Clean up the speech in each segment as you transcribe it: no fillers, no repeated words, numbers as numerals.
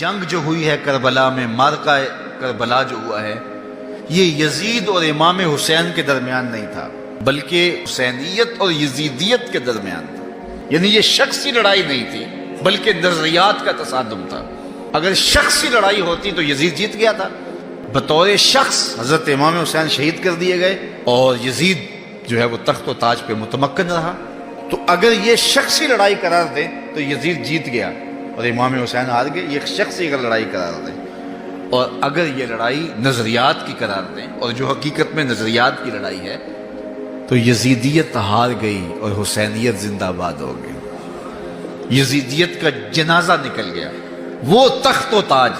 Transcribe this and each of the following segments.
جنگ جو ہوئی ہے کربلا میں، مارکہ کربلا جو ہوا ہے، یہ یزید اور امام حسین کے درمیان نہیں تھا، بلکہ حسینیت اور یزیدیت کے درمیان تھا۔ یعنی یہ شخصی لڑائی نہیں تھی، بلکہ نظریات کا تصادم تھا۔ اگر شخصی لڑائی ہوتی تو یزید جیت گیا تھا، بطور شخص حضرت امام حسین شہید کر دیے گئے اور یزید جو ہے وہ تخت و تاج پہ متمکن رہا۔ تو اگر یہ شخصی لڑائی قرار دیں تو یزید جیت گیا اور امام حسین ہار گئے، یہ شخصی اگر لڑائی قرار دیں۔ اور اگر یہ لڑائی نظریات کی قرار دیں، اور جو حقیقت میں نظریات کی لڑائی ہے، تو یزیدیت ہار گئی اور حسینیت زندہ باد ہو گئی۔ یزیدیت کا جنازہ نکل گیا۔ وہ تخت و تاج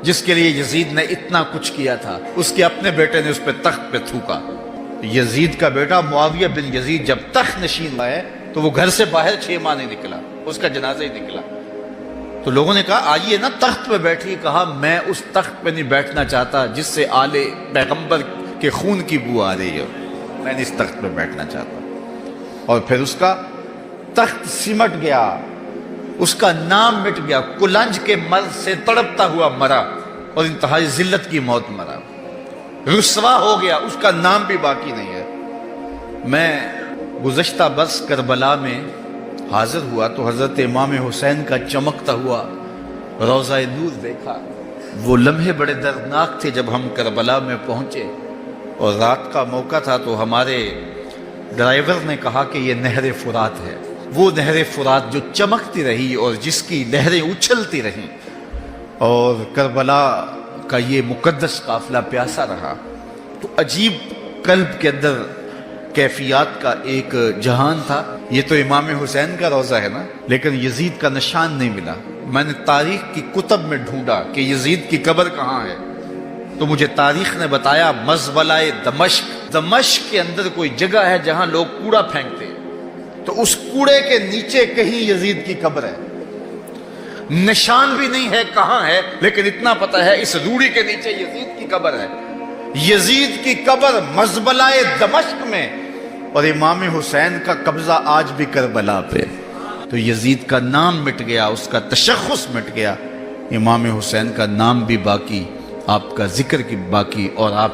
جس کے لیے یزید نے اتنا کچھ کیا تھا، اس کے اپنے بیٹے نے اس پہ تخت پہ تھوکا۔ یزید کا بیٹا معاویہ بن یزید جب تخت نشین ہوا ہے تو وہ گھر سے باہر 6 ماہ نہیں نکلا، اس کا جنازہ ہی نکلا۔ تو لوگوں نے کہا آئیے نا تخت پہ بیٹھیے، کہا میں اس تخت پہ نہیں بیٹھنا چاہتا جس سے آل پیغمبر کے خون کی بو آ رہی ہے، میں نہیں اس تخت پہ بیٹھنا چاہتا۔ اور پھر اس کا تخت سمٹ گیا، اس کا نام مٹ گیا، کلنج کے مرض سے تڑپتا ہوا مرا اور انتہائی ذلت کی موت مرا، رسوا ہو گیا، اس کا نام بھی باقی نہیں ہے۔ میں گزشتہ برس کربلا میں حاضر ہوا تو حضرت امام حسین کا چمکتا ہوا روضہ نور دیکھا۔ وہ لمحے بڑے دردناک تھے جب ہم کربلا میں پہنچے اور رات کا موقع تھا، تو ہمارے ڈرائیور نے کہا کہ یہ نہر فرات ہے، وہ نہر فرات جو چمکتی رہی اور جس کی لہریں اچھلتی رہیں، اور کربلا کا یہ مقدس قافلہ پیاسا رہا۔ تو عجیب قلب کے اندر کیفیات کا ایک جہان تھا۔ یہ تو امام حسین کا روضہ ہے نا، لیکن یزید کا نشان نہیں ملا۔ میں نے تاریخ کی کتب میں ڈھونڈا کہ یزید کی قبر کہاں ہے، تو مجھے تاریخ نے بتایا مزبلہ دمشق، دمشق کے اندر کوئی جگہ ہے جہاں لوگ کوڑا پھینکتے ہیں، تو اس کوڑے کے نیچے کہیں یزید کی قبر ہے۔ نشان بھی نہیں ہے کہاں ہے، لیکن اتنا پتہ ہے اس روڑی کے نیچے یزید کی قبر ہے۔ یزید کی قبر مزبلہ دمشق میں، اور امام حسین کا قبضہ آج بھی کربلا پہ۔ تو یزید کا نام مٹ گیا، اس کا تشخص مٹ گیا، امام حسین کا نام بھی باقی، آپ کا ذکر کی باقی، اور آپ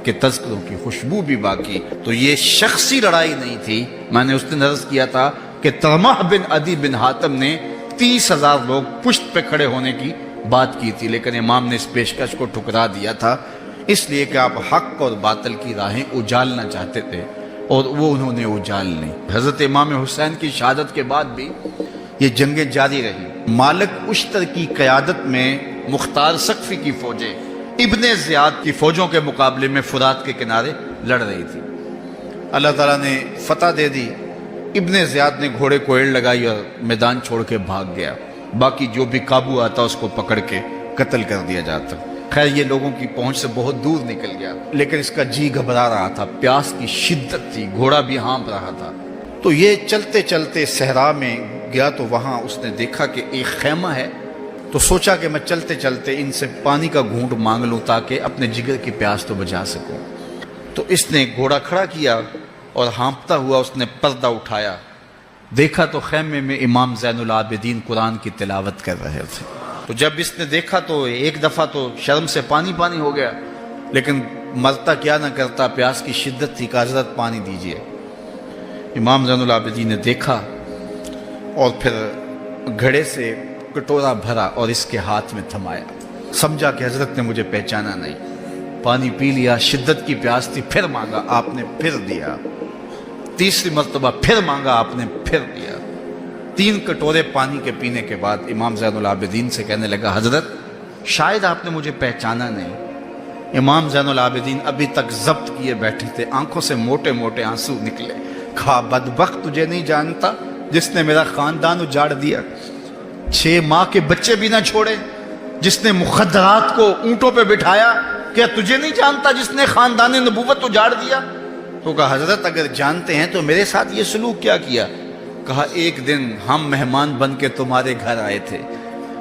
کے تذکروں کی خوشبو بھی باقی۔ تو یہ شخصی لڑائی نہیں تھی۔ میں نے اس دن عرض کیا تھا کہ طلحہ بن عدی بن حاتم نے 30,000 لوگ پشت پہ کھڑے ہونے کی بات کی تھی، لیکن امام نے اس پیشکش کو ٹھکرا دیا تھا، اس لیے کہ آپ حق اور باطل کی راہیں اجالنا چاہتے تھے، اور وہ انہوں نے اجال لی۔ حضرت امام حسین کی شہادت کے بعد بھی یہ جنگیں جاری رہی۔ مالک اشتر کی قیادت میں مختار سقفی کی فوجیں ابن زیاد کی فوجوں کے مقابلے میں فرات کے کنارے لڑ رہی تھی۔ اللہ تعالیٰ نے فتح دے دی، ابن زیاد نے گھوڑے کو ایڑ لگائی اور میدان چھوڑ کے بھاگ گیا، باقی جو بھی قابو آتا اس کو پکڑ کے قتل کر دیا جاتا۔ خیر یہ لوگوں کی پہنچ سے بہت دور نکل گیا، لیکن اس کا جی گھبرا رہا تھا، پیاس کی شدت تھی، گھوڑا بھی ہانپ رہا تھا۔ تو یہ چلتے چلتے صحرا میں گیا تو وہاں اس نے دیکھا کہ ایک خیمہ ہے، تو سوچا کہ میں چلتے چلتے ان سے پانی کا گھونٹ مانگ لوں تاکہ اپنے جگر کی پیاس تو بجھا سکوں۔ تو اس نے گھوڑا کھڑا کیا اور ہانپتا ہوا اس نے پردہ اٹھایا، دیکھا تو خیمے میں امام زین العابدین قرآن کی تلاوت کر رہے تھے۔ تو جب اس نے دیکھا تو ایک دفعہ تو شرم سے پانی پانی ہو گیا، لیکن مرتا کیا نہ کرتا، پیاس کی شدت تھی کہ حضرت پانی دیجئے۔ امام زین العابدین نے دیکھا اور پھر گھڑے سے کٹورا بھرا اور اس کے ہاتھ میں تھمایا، سمجھا کہ حضرت نے مجھے پہچانا نہیں، پانی پی لیا، شدت کی پیاس تھی، پھر مانگا، آپ نے پھر دیا، تیسری مرتبہ پھر مانگا، آپ نے پھر دیا۔ 3 کٹورے پانی کے پینے کے بعد امام زین العابدین سے کہنے لگا حضرت شاید آپ نے مجھے پہچانا نہیں۔ امام زین العابدین ابھی تک ضبط کیے بیٹھے تھے، آنکھوں سے موٹے موٹے آنسو نکلے۔ کہا بدبخت تجھے نہیں جانتا جس نے میرا خاندان اجاڑ دیا، 6 ماہ کے بچے بھی نہ چھوڑے، جس نے مخدرات کو اونٹوں پہ بٹھایا، کیا تجھے نہیں جانتا جس نے خاندان نبوت اجاڑ دیا؟ تو کہا حضرت اگر جانتے ہیں تو میرے ساتھ یہ سلوک کیا کیا؟ کہا ایک دن ہم مہمان بن کے تمہارے گھر آئے تھے،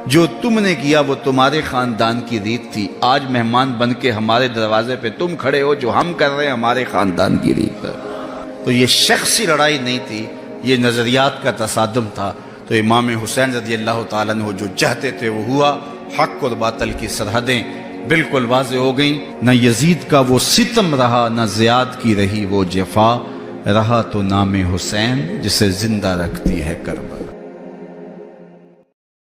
جو تم نے کیا وہ تمہارے خاندان کی ریت تھی، آج مہمان بن کے ہمارے دروازے پہ تم کھڑے ہو، جو ہم کر رہے ہیں ہمارے خاندان کی ریت ہے۔ تو یہ شخصی لڑائی نہیں تھی، یہ نظریات کا تصادم تھا۔ تو امام حسین رضی اللہ تعالیٰ عنہ جو چاہتے تھے وہ ہوا، حق اور باطل کی سرحدیں بالکل واضح ہو گئیں. نہ یزید کا وہ ستم رہا، نہ زیاد کی رہی وہ جفا، رہا تو نام حسین جسے زندہ رکھتی ہے کربلا.